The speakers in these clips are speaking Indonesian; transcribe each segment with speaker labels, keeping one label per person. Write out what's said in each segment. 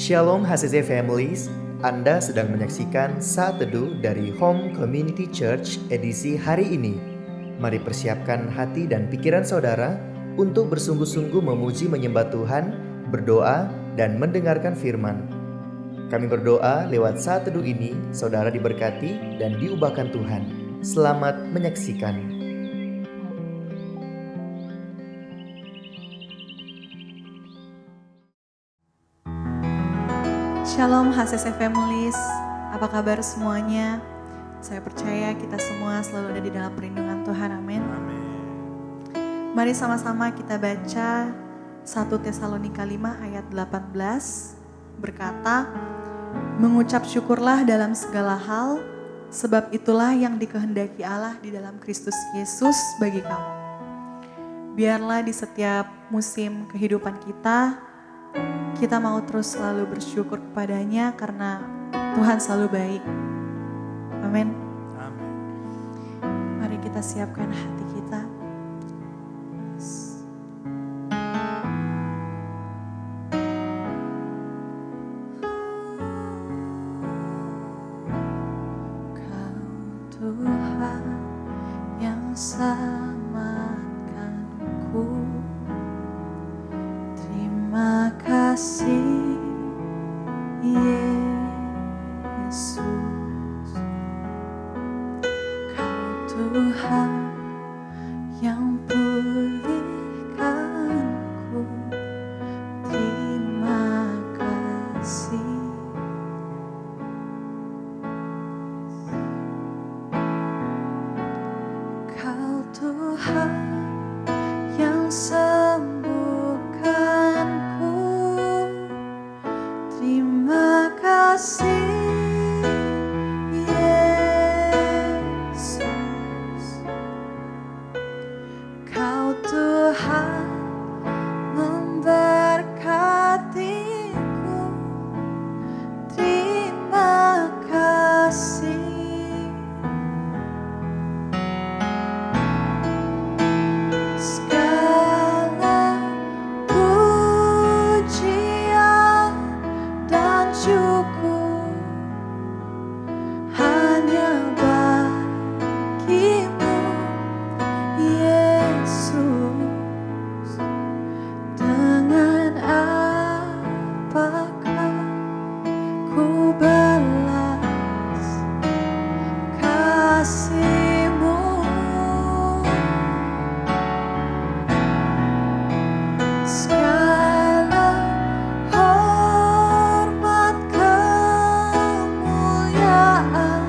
Speaker 1: Shalom HCC Families, Anda sedang menyaksikan Saat Teduh dari Home Community Church edisi hari ini. Mari persiapkan hati dan pikiran saudara untuk bersungguh-sungguh memuji menyembah Tuhan, berdoa, dan mendengarkan firman. Kami berdoa lewat Saat Teduh ini, saudara diberkati dan diubahkan Tuhan. Selamat menyaksikan.
Speaker 2: Shalom HCC Families, apa kabar semuanya? Saya percaya kita semua selalu ada di dalam perlindungan Tuhan, amin. Mari sama-sama kita baca 1 Tesalonika 5 ayat 18 berkata, mengucap syukurlah dalam segala hal, sebab itulah yang dikehendaki Allah di dalam Kristus Yesus bagi kamu. Biarlah di setiap musim kehidupan kita mau terus selalu bersyukur kepadanya karena Tuhan selalu baik. Amin.
Speaker 3: Amin.
Speaker 2: Mari kita siapkan hati kita. Kau Tuhan yang selamatkanku. Terima kasih Yesus, Kau Tuhan yang pulihkanku. Terima kasih. Kau Tuhan yang sembuhkanku. Terima kasih Yesus, Kau Tuhan memberkatiku. Terima kasih. Segala pujian dan syukur hanya bagimu, Yesus. Dengan apakah ku balas kasih-Mu? Segala hormat kemuliaan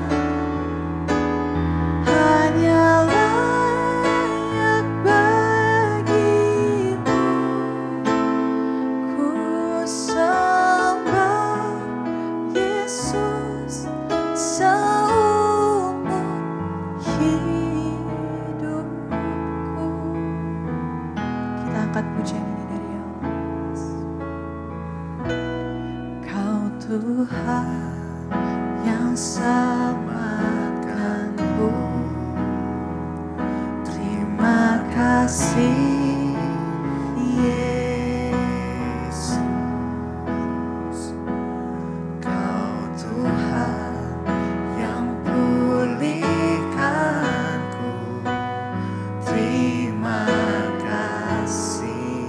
Speaker 2: hanya layak bagimu. Ku sembah Yesus seumur hidupku. Kita angkat pujian ini dari Allah. Kau Tuhan yang selamatkanku. Terima kasih Yesus, Kau Tuhan yang pulihkanku. Terima kasih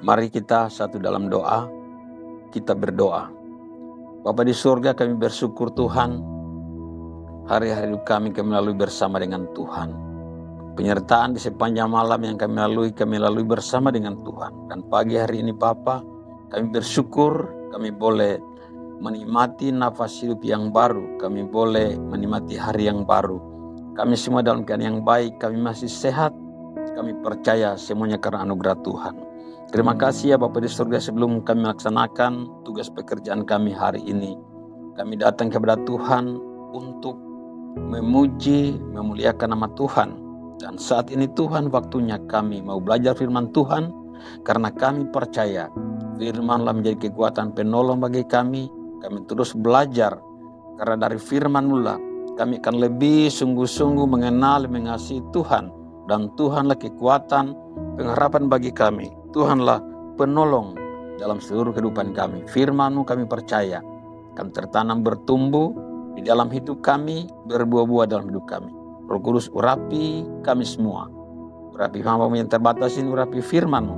Speaker 3: Mari kita satu dalam doa, kita berdoa. Bapa di surga, kami bersyukur Tuhan, hari-hari hidup kami lalui bersama dengan Tuhan. Penyertaan di sepanjang malam yang kami lalui bersama dengan Tuhan. Dan pagi hari ini Bapa, kami bersyukur kami boleh menikmati nafas hidup yang baru. Kami boleh menikmati hari yang baru. Kami semua dalam keadaan yang baik, kami masih sehat. Kami percaya semuanya karena anugerah Tuhan. Terima kasih ya Bapa di surga, sebelum kami melaksanakan tugas pekerjaan kami hari ini. Kami datang kepada Tuhan untuk memuji, memuliakan nama Tuhan. Dan saat ini Tuhan, waktunya kami mau belajar firman Tuhan. Karena kami percaya firman-Lah menjadi kekuatan penolong bagi kami. Kami terus belajar. Karena dari firman-Lah kami akan lebih sungguh-sungguh mengenal, mengasihi Tuhan. Dan Tuhanlah kekuatan, pengharapan bagi kami. Tuhanlah penolong dalam seluruh kehidupan kami. Firman-Mu kami percaya akan tertanam bertumbuh di dalam hidup kami, berbuah-buah dalam hidup kami. Roh Kudus urapi kami semua. Urapi hamba-Mu yang terbatas ini, urapi firman-Mu.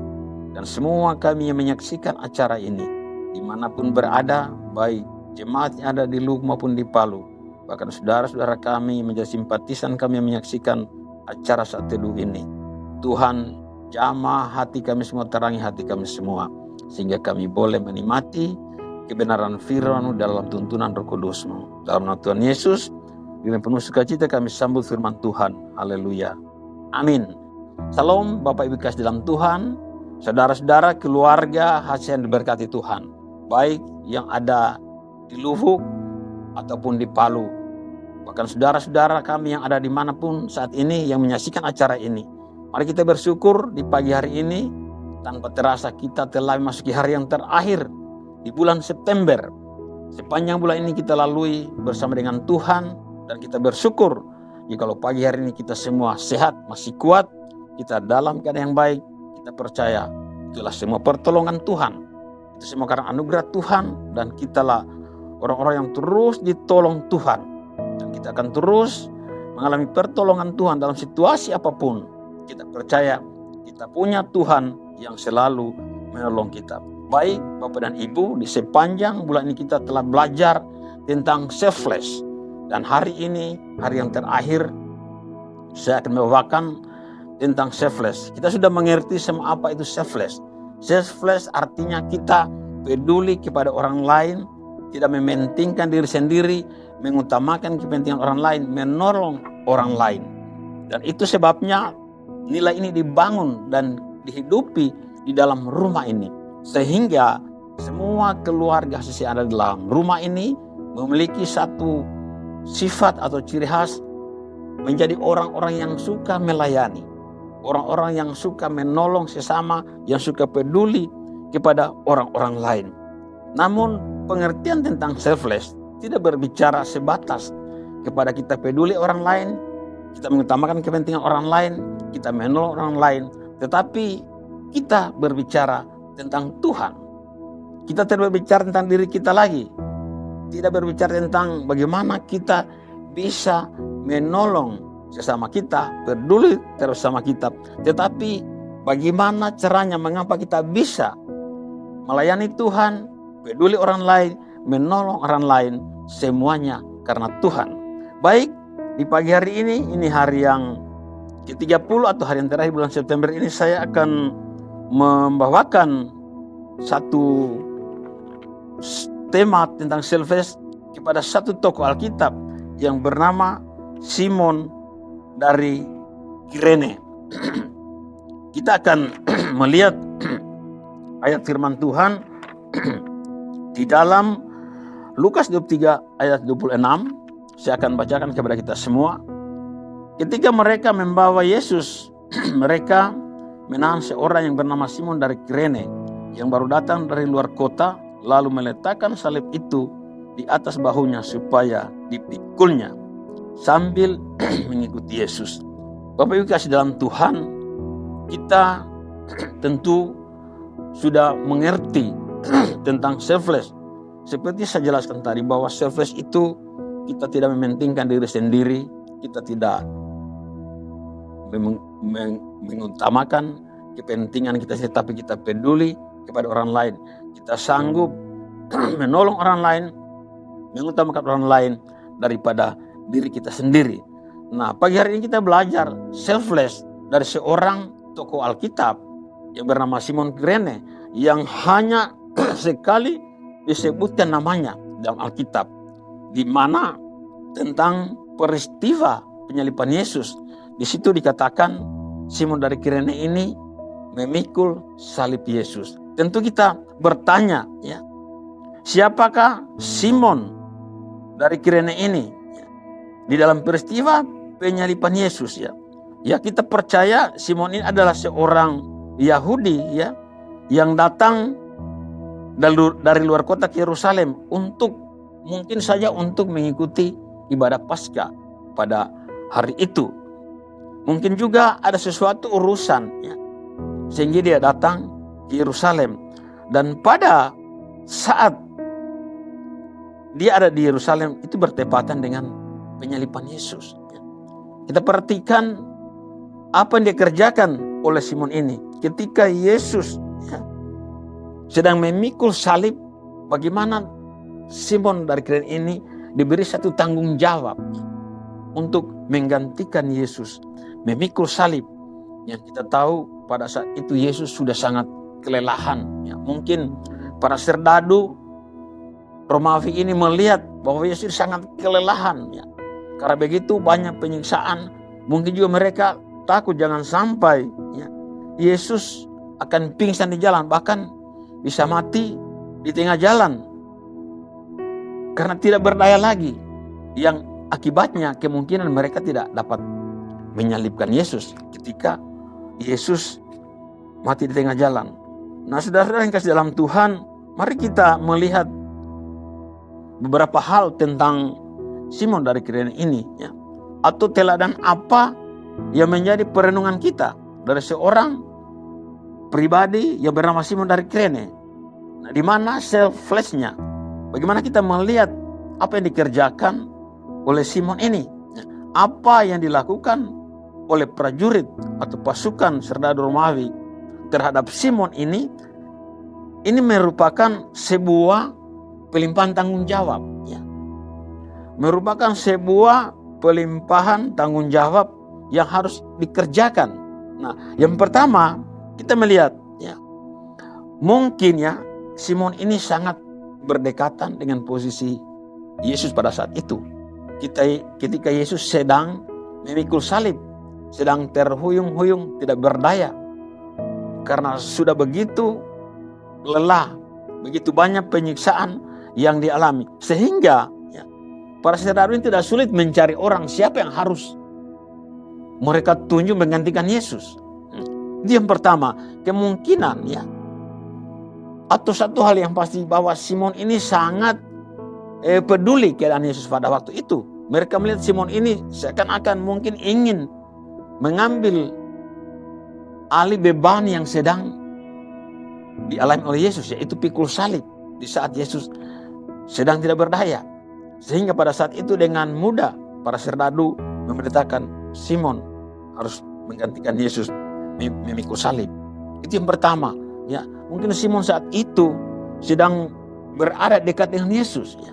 Speaker 3: Dan semua kami yang menyaksikan acara ini, dimanapun berada, baik jemaat yang ada di Luwu maupun di Palu, bahkan saudara-saudara kami menjadi simpatisan kami yang menyaksikan acara saat teduh ini. Tuhan, jamah hati kami semua, terangi hati kami semua, sehingga kami boleh menikmati kebenaran firman-Mu dalam tuntunan Roh Kudus-Mu. Dalam nama Tuhan Yesus, dengan penuh sukacita kami sambut firman Tuhan. Haleluya. Amin. Salam Bapak Ibu kasih dalam Tuhan, saudara-saudara, keluarga hasil yang diberkati Tuhan, baik yang ada di Luwu ataupun di Palu. Bahkan saudara-saudara kami yang ada dimanapun saat ini yang menyaksikan acara ini. Mari kita bersyukur di pagi hari ini, tanpa terasa kita telah memasuki hari yang terakhir di bulan September. Sepanjang bulan ini kita lalui bersama dengan Tuhan, dan kita bersyukur jikalau pagi hari ini kita semua sehat, masih kuat, kita dalam keadaan yang baik. Kita percaya itulah semua pertolongan Tuhan. Itu semua karena anugerah Tuhan, dan kitalah orang-orang yang terus ditolong Tuhan. Dan kita akan terus mengalami pertolongan Tuhan dalam situasi apapun. Kita percaya kita punya Tuhan yang selalu menolong kita. Baik Bapak dan Ibu, di sepanjang bulan ini kita telah belajar tentang selfless. Dan hari ini, hari yang terakhir, saya akan membawakan tentang selfless. Kita sudah mengerti semua apa itu selfless. Selfless artinya kita peduli kepada orang lain, tidak mementingkan diri sendiri, mengutamakan kepentingan orang lain, menolong orang lain. Dan itu sebabnya nilai ini dibangun dan dihidupi di dalam rumah ini. Sehingga semua keluarga yang ada di dalam rumah ini memiliki satu sifat atau ciri khas, menjadi orang-orang yang suka melayani. Orang-orang yang suka menolong sesama, yang suka peduli kepada orang-orang lain. Namun pengertian tentang selfless tidak berbicara sebatas kepada kita peduli orang lain, kita mengutamakan kepentingan orang lain, kita menolong orang lain, tetapi kita berbicara tentang Tuhan. Kita tidak berbicara tentang diri kita lagi. Tidak berbicara tentang bagaimana kita bisa menolong sesama kita, peduli terus sama kita. Tetapi bagaimana caranya, mengapa kita bisa melayani Tuhan, peduli orang lain, menolong orang lain, semuanya karena Tuhan. Baik, di pagi hari ini hari yang ke-30 atau hari yang terakhir bulan September ini, saya akan membawakan satu tema tentang selfless kepada satu tokoh Alkitab yang bernama Simon dari Kirene. Kita akan melihat ayat firman Tuhan di dalam Lukas 23 ayat 26. Saya akan bacakan kepada kita semua. Ketika mereka membawa Yesus, mereka menahan seorang yang bernama Simon dari Kirene yang baru datang dari luar kota, lalu meletakkan salib itu di atas bahunya supaya dipikulnya sambil mengikuti Yesus. Bapak Ibu kasih dalam Tuhan, kita tentu sudah mengerti tentang selfless. Seperti saya jelaskan tadi, bahwa selfless itu kita tidak mementingkan diri sendiri, kita tidak mengutamakan kepentingan kita sendiri, tapi kita peduli kepada orang lain. Kita sanggup menolong orang lain, mengutamakan orang lain daripada diri kita sendiri. Nah, pagi hari ini kita belajar selfless dari seorang tokoh Alkitab yang bernama Simon Kirene, yang hanya sekali disebutkan namanya dalam Alkitab, di mana tentang peristiwa penyaliban Yesus. Di situ dikatakan Simon dari Kirene ini memikul salib Yesus. Tentu kita bertanya, ya, siapakah Simon dari Kirene ini di dalam peristiwa penyaliban Yesus, ya? Ya, kita percaya Simon ini adalah seorang Yahudi, ya, yang datang dari luar kota ke Yerusalem mungkin saja untuk mengikuti ibadah Paskah pada hari itu. Mungkin juga ada sesuatu urusan, ya, sehingga dia datang ke Yerusalem. Dan pada saat dia ada di Yerusalem itu bertepatan dengan penyaliban Yesus. Kita perhatikan apa yang dikerjakan oleh Simon ini ketika Yesus, ya, sedang memikul salib. Bagaimana Simon dari Kirene ini diberi satu tanggung jawab untuk menggantikan Yesus memikul salib. Yang kita tahu pada saat itu Yesus sudah sangat kelelahan, ya. Mungkin para serdadu Romawi ini melihat bahwa Yesus sangat kelelahan, ya. Karena begitu banyak penyiksaan, mungkin juga mereka takut jangan sampai, ya, Yesus akan pingsan di jalan, bahkan bisa mati di tengah jalan karena tidak berdaya lagi, yang akibatnya kemungkinan mereka tidak dapat menyalibkan Yesus ketika Yesus mati di tengah jalan. Nah, saudara-saudara yang kasih dalam Tuhan, mari kita melihat beberapa hal tentang Simon dari Kirene ini, ya, atau teladan apa yang menjadi perenungan kita dari seorang pribadi yang bernama Simon dari Kirene. Nah, di mana selflessnya? Bagaimana kita melihat apa yang dikerjakan oleh Simon ini? Apa yang dilakukan oleh prajurit atau pasukan serdadu Romawi terhadap Simon ini merupakan sebuah pelimpahan tanggung jawab, ya. Merupakan sebuah pelimpahan tanggung jawab yang harus dikerjakan. Nah, yang pertama kita melihat, ya, mungkin, ya, Simon ini sangat berdekatan dengan posisi Yesus pada saat itu. Ketika Yesus sedang memikul salib, sedang terhuyung-huyung, tidak berdaya karena sudah begitu lelah, begitu banyak penyiksaan yang dialami, sehingga, ya, para serdadu ini tidak sulit mencari orang siapa yang harus mereka tunjuk menggantikan Yesus. Itu yang pertama. Kemungkinan, ya, atau satu hal yang pasti bahwa Simon ini sangat peduli keadaan Yesus pada waktu itu. Mereka melihat Simon ini seakan-akan mungkin ingin mengambil alih beban yang sedang dialami oleh Yesus, yaitu pikul salib di saat Yesus sedang tidak berdaya. Sehingga pada saat itu dengan mudah para serdadu memberitakan Simon harus menggantikan Yesus memikul salib. Itu yang pertama, ya. Mungkin Simon saat itu sedang berada dekat dengan Yesus, ya,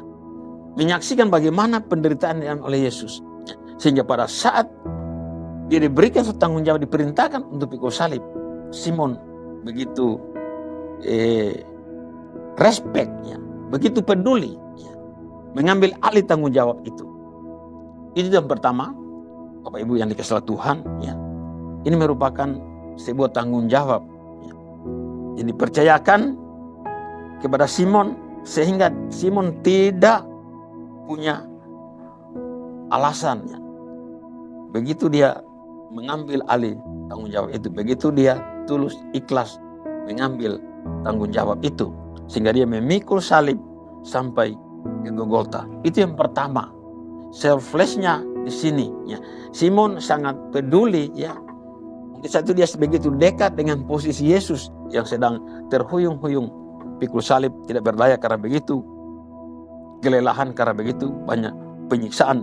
Speaker 3: menyaksikan bagaimana penderitaan yang oleh Yesus, ya. Sehingga pada saat dia diberikan tanggung jawab, diperintahkan untuk pikul salib, Simon begitu respect, ya, begitu peduli, ya, mengambil alih tanggung jawab itu. Itu yang pertama, Bapak Ibu yang dikasihi Tuhan, ya. Ini merupakan sebuah tanggung jawab, ya, yang dipercayakan kepada Simon, sehingga Simon tidak punya alasan, ya. Begitu dia mengambil alih tanggung jawab itu, begitu dia tulus ikhlas mengambil tanggung jawab itu, sehingga dia memikul salib sampai ke Golgota. Itu yang pertama, selflessnya di sini, ya. Simon sangat peduli, ya. Mungkin satu dia begitu dekat dengan posisi Yesus yang sedang terhuyung-huyung pikul salib, tidak berdaya karena begitu kelelahan, karena begitu banyak penyiksaan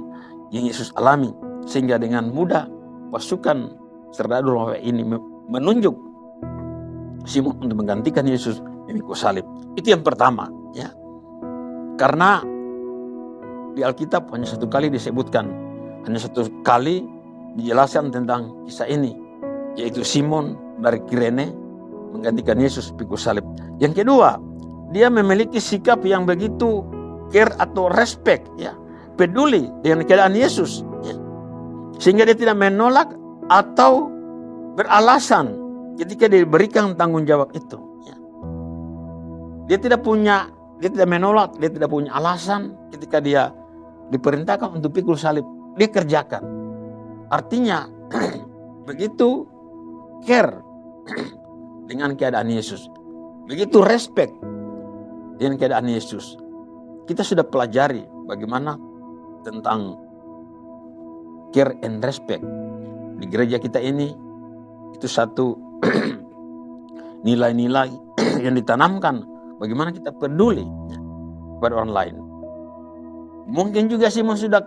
Speaker 3: yang Yesus alami, sehingga dengan mudah pasukan serdadu Romawi ini menunjuk Simon untuk menggantikan Yesus memikul salib. Itu yang pertama, ya. Karena di Alkitab hanya satu kali disebutkan, hanya satu kali dijelaskan tentang kisah ini, yaitu Simon dari Kirene menggantikan Yesus pikul salib. Yang kedua, dia memiliki sikap yang begitu care atau respect, ya, peduli dengan keadaan Yesus, ya. Sehingga dia tidak menolak atau beralasan ketika diberikan tanggung jawab itu, ya. Dia tidak menolak, dia tidak punya alasan ketika dia diperintahkan untuk pikul salib, dia kerjakan. Artinya begitu care dengan keadaan Yesus, begitu respect dengan keadaan Yesus. Kita sudah pelajari bagaimana tentang care and respect di gereja kita ini. Itu satu nilai-nilai yang ditanamkan, bagaimana kita peduli kepada orang lain. Mungkin juga Simon sudah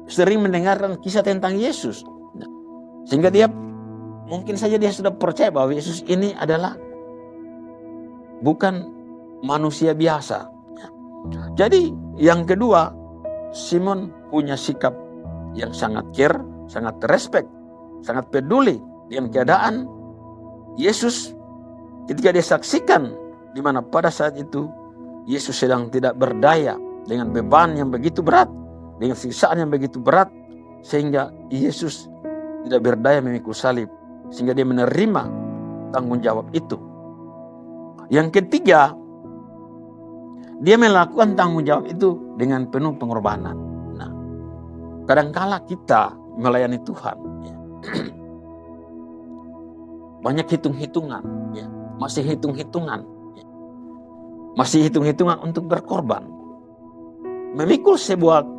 Speaker 3: sering mendengarkan kisah tentang Yesus, sehingga dia mungkin saja dia sudah percaya bahwa Yesus ini adalah bukan manusia biasa. Jadi yang kedua, Simon punya sikap yang sangat care, sangat respect, sangat peduli dengan keadaan Yesus ketika dia saksikan di mana pada saat itu Yesus sedang tidak berdaya dengan beban yang begitu berat, dengan siksaan yang begitu berat, sehingga Yesus tidak berdaya memikul salib, sehingga dia menerima tanggung jawab itu. Yang ketiga, dia melakukan tanggung jawab itu dengan penuh pengorbanan. Nah, kadangkala kita melayani Tuhan, ya, banyak hitung-hitungan, ya, masih hitung-hitungan untuk berkorban. Memikul sebuah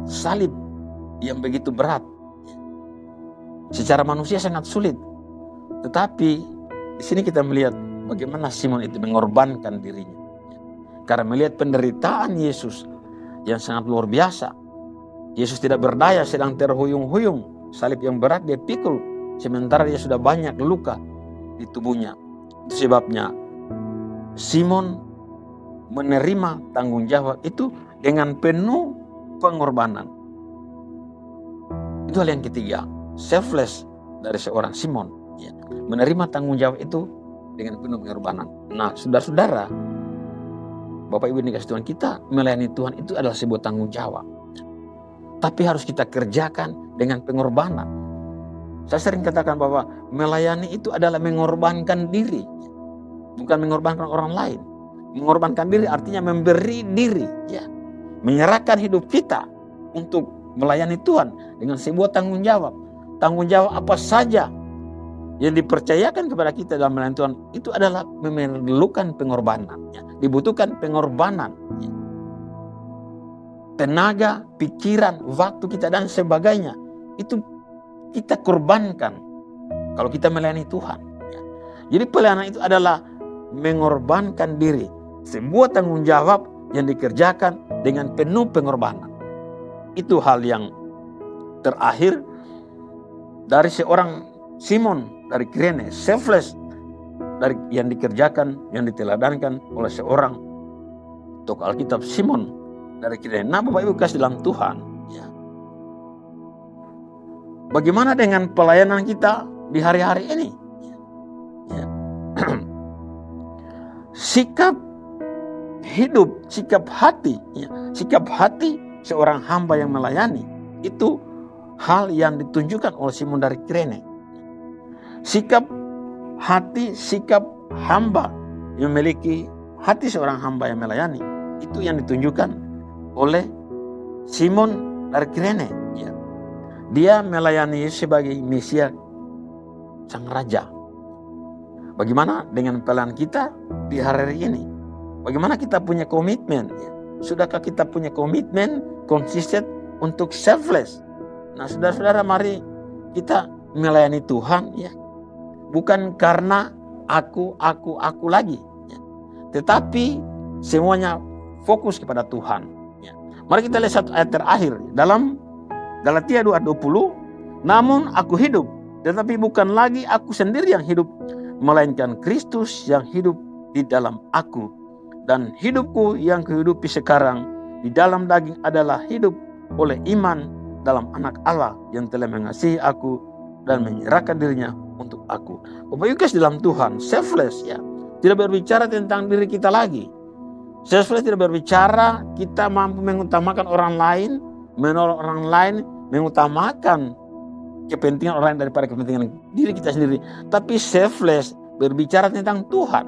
Speaker 3: salib yang begitu berat, secara manusia sangat sulit. Tetapi di sini kita melihat bagaimana Simon itu mengorbankan dirinya. Karena melihat penderitaan Yesus yang sangat luar biasa. Yesus tidak berdaya, sedang terhuyung-huyung. Salib yang berat dia pikul, sementara dia sudah banyak luka di tubuhnya. Itu sebabnya Simon menerima tanggung jawab itu dengan penuh pengorbanan. Itu hal yang ketiga, selfless dari seorang Simon, ya, menerima tanggung jawab itu dengan penuh pengorbanan. Nah, saudara-saudara, Bapak Ibu dikasih Tuhan, kita melayani Tuhan itu adalah sebuah tanggung jawab. Tapi harus kita kerjakan dengan pengorbanan. Saya sering katakan bahwa melayani itu adalah mengorbankan diri. Bukan mengorbankan orang lain. Mengorbankan diri artinya memberi diri, ya. Menyerahkan hidup kita untuk melayani Tuhan dengan sebuah tanggung jawab. Tanggung jawab apa saja yang dipercayakan kepada kita dalam melayani Tuhan itu adalah memerlukan pengorbanan, ya. Dibutuhkan pengorbanan, ya. Tenaga, pikiran, waktu kita dan sebagainya itu kita korbankan kalau kita melayani Tuhan, ya. Jadi pelayanan itu adalah mengorbankan diri, sebuah tanggung jawab yang dikerjakan dengan penuh pengorbanan. Itu hal yang terakhir dari seorang Simon dari Kirene, selfless dari yang dikerjakan, yang diteladankan oleh seorang tokoh Alkitab, Simon dari Kirene. Nah, Bapak Ibu kasih dalam Tuhan, ya. Bagaimana dengan pelayanan kita di hari-hari ini? Ya. Sikap hidup, sikap hati, ya. Sikap hati seorang hamba yang melayani itu hal yang ditunjukkan oleh Simon dari Kirene. Sikap hati, sikap hamba yang memiliki hati seorang hamba yang melayani itu yang ditunjukkan oleh Simon dari Kirene, ya. Dia melayani sebagai Mesia sang raja. Bagaimana dengan pelayanan kita di hari ini? Bagaimana kita punya komitmen, ya? Sudahkah kita punya komitmen konsisten untuk selfless? Nah, saudara-saudara, mari kita melayani Tuhan, ya. Bukan karena aku lagi, ya. Tetapi semuanya fokus kepada Tuhan, ya. Mari kita lihat satu ayat terakhir dalam Galatia 2:20. Namun aku hidup, tetapi bukan lagi aku sendiri yang hidup, melainkan Kristus yang hidup di dalam aku. Dan hidupku yang kuhidupi sekarang di dalam daging adalah hidup oleh iman dalam Anak Allah yang telah mengasihi aku dan menyerahkan dirinya untuk aku. Bapak Ibu dalam Tuhan, selfless ya. Tidak berbicara tentang diri kita lagi. Selfless tidak berbicara kita mampu mengutamakan orang lain, menolong orang lain, mengutamakan kepentingan orang lain daripada kepentingan diri kita sendiri. Tapi selfless berbicara tentang Tuhan.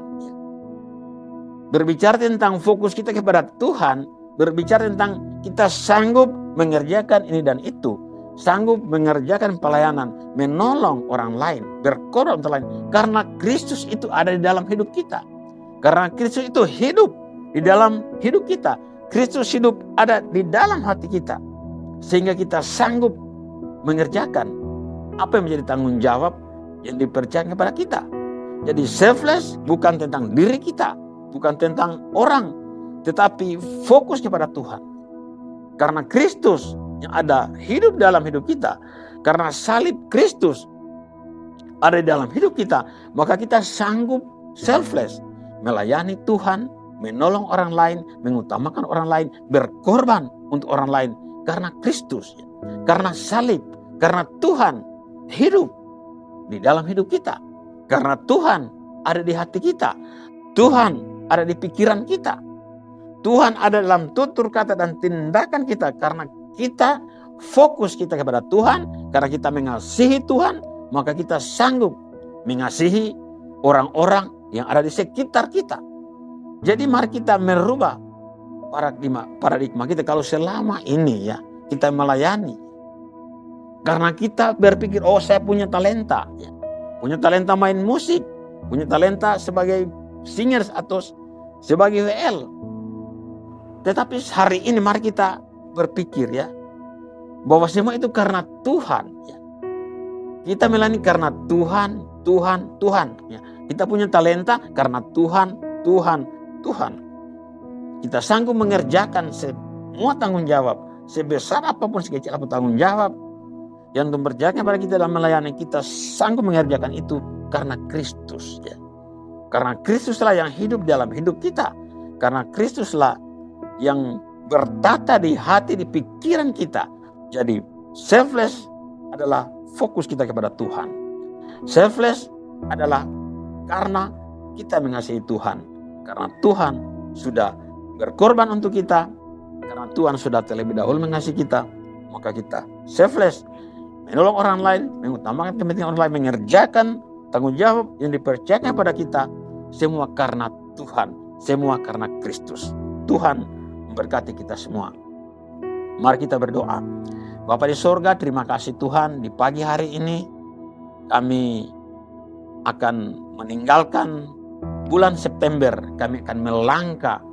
Speaker 3: Berbicara tentang fokus kita kepada Tuhan. Berbicara tentang kita sanggup mengerjakan ini dan itu. Sanggup mengerjakan pelayanan, menolong orang lain, berkorban untuk lain. Karena Kristus itu ada di dalam hidup kita. Karena Kristus itu hidup di dalam hidup kita. Kristus hidup ada di dalam hati kita. Sehingga kita sanggup mengerjakan apa yang menjadi tanggung jawab yang dipercayakan kepada kita. Jadi selfless bukan tentang diri kita, bukan tentang orang, tetapi fokus kepada Tuhan. Karena Kristus yang ada hidup dalam hidup kita, karena salib Kristus ada di dalam hidup kita, maka kita sanggup selfless melayani Tuhan, menolong orang lain, mengutamakan orang lain, berkorban untuk orang lain. Karena Kristus, karena salib, karena Tuhan hidup di dalam hidup kita. Karena Tuhan ada di hati kita. Tuhan ada di pikiran kita. Tuhan ada dalam tutur kata dan tindakan kita. Karena kita fokus kita kepada Tuhan. Karena kita mengasihi Tuhan, maka kita sanggup mengasihi orang-orang yang ada di sekitar kita. Jadi mari kita merubah paradigma kita. Kalau selama ini ya kita melayani karena kita berpikir, oh saya punya talenta ya. Punya talenta main musik, punya talenta sebagai singers atau sebagai WL. Tetapi hari ini mari kita berpikir ya bahwa semua itu karena Tuhan ya. Kita melayani karena Tuhan ya. Kita punya talenta karena Tuhan. Kita sanggup mengerjakan semua tanggung jawab, sebesar apapun, sekecil apapun tanggung jawab yang mempercayakan pada kita dalam melayani. Kita sanggup mengerjakan itu karena Kristus ya. Karena Kristuslah yang hidup dalam hidup kita. Karena Kristuslah yang bertata di hati, di pikiran kita. Jadi selfless adalah fokus kita kepada Tuhan. Selfless adalah karena kita mengasihi Tuhan. Karena Tuhan sudah berkorban untuk kita. Karena Tuhan sudah terlebih dahulu mengasihi kita. Maka kita selfless. Menolong orang lain, mengutamakan kepentingan orang lain, mengerjakan tanggung jawab yang dipercayakan pada kita. Semua karena Tuhan. Semua karena Kristus. Tuhan memberkati kita semua. Mari kita berdoa. Bapa di sorga, terima kasih Tuhan. Di pagi hari ini kami akan meninggalkan bulan September. Kami akan melangkah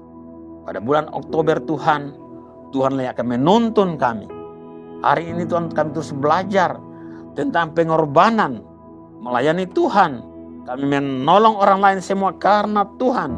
Speaker 3: pada bulan Oktober Tuhan. Tuhan yang akan menuntun kami. Hari ini Tuhan kami terus belajar tentang pengorbanan. Melayani Tuhan. Kami menolong orang lain semua karena Tuhan.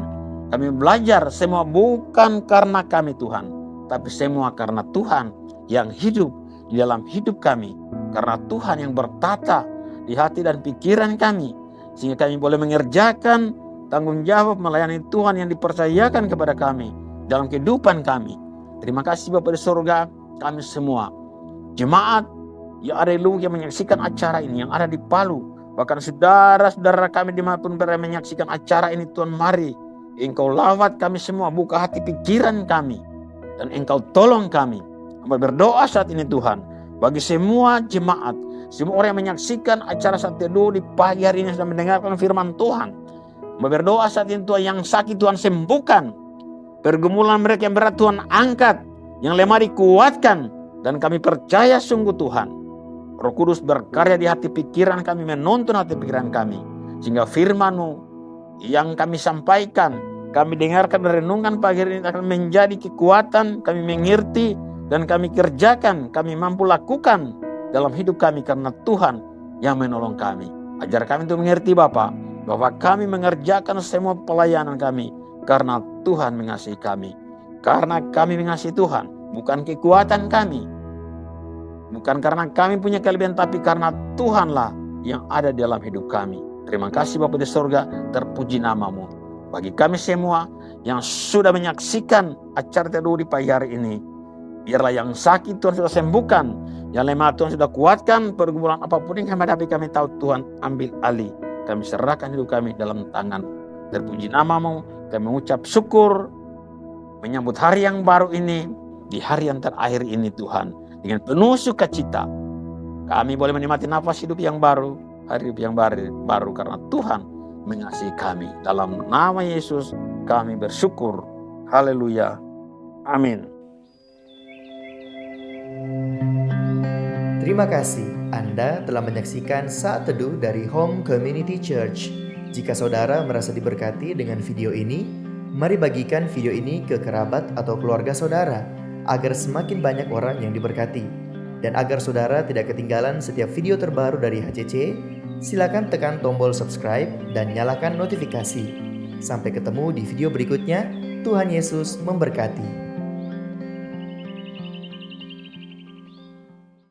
Speaker 3: Kami belajar semua bukan karena kami Tuhan. Tapi semua karena Tuhan yang hidup di dalam hidup kami. Karena Tuhan yang bertata di hati dan pikiran kami. Sehingga kami boleh mengerjakan tanggung jawab melayani Tuhan yang dipercayakan kepada kami dalam kehidupan kami. Terima kasih Bapa di surga, kami semua jemaat yang ada di Luwu yang menyaksikan acara ini, yang ada di Palu, bahkan saudara-saudara kami dimanapun berada menyaksikan acara ini. Tuhan, mari Engkau lawat kami semua, buka hati pikiran kami, dan Engkau tolong kami. Kami berdoa saat ini Tuhan, bagi semua jemaat, semua orang yang menyaksikan acara Saat Teduh di pagi hari ini sedang mendengarkan firman Tuhan. Berdoa saat ini Tuhan, yang sakit Tuhan sembuhkan. Pergumulan mereka yang berat Tuhan angkat. Yang lemah dikuatkan. Dan kami percaya sungguh Tuhan, Roh Kudus berkarya di hati pikiran kami, menuntun hati pikiran kami. Sehingga firman-Mu yang kami sampaikan, kami dengarkan dan renungkan pagi hari ini akan menjadi kekuatan. Kami mengerti dan kami kerjakan. Kami mampu lakukan dalam hidup kami karena Tuhan yang menolong kami. Ajar kami untuk mengerti Bapa, bahwa kami mengerjakan semua pelayanan kami karena Tuhan mengasihi kami. Karena kami mengasihi Tuhan, bukan kekuatan kami, bukan karena kami punya kelebihan, tapi karena Tuhanlah yang ada dalam hidup kami. Terima kasih Bapa di sorga, terpuji namamu. Bagi kami semua yang sudah menyaksikan acara teduh di pagi hari ini, biarlah yang sakit Tuhan sudah sembuhkan, yang lemah Tuhan sudah kuatkan, pergumulan apapun yang kami hadapi kami tahu Tuhan ambil alih. Kami serahkan hidup kami dalam tangan. Terpuji namamu, kami mengucap syukur menyambut hari yang baru ini, di hari yang terakhir ini Tuhan, dengan penuh sukacita. Kami boleh menikmati nafas hidup yang baru, hari hidup yang baru karena Tuhan mengasihi kami. Dalam nama Yesus kami bersyukur. Haleluya. Amin.
Speaker 1: Terima kasih Anda telah menyaksikan Saat Teduh dari Home Community Church. Jika saudara merasa diberkati dengan video ini, mari bagikan video ini ke kerabat atau keluarga saudara, agar semakin banyak orang yang diberkati. Dan agar saudara tidak ketinggalan setiap video terbaru dari HCC, silakan tekan tombol subscribe dan nyalakan notifikasi. Sampai ketemu di video berikutnya. Tuhan Yesus memberkati.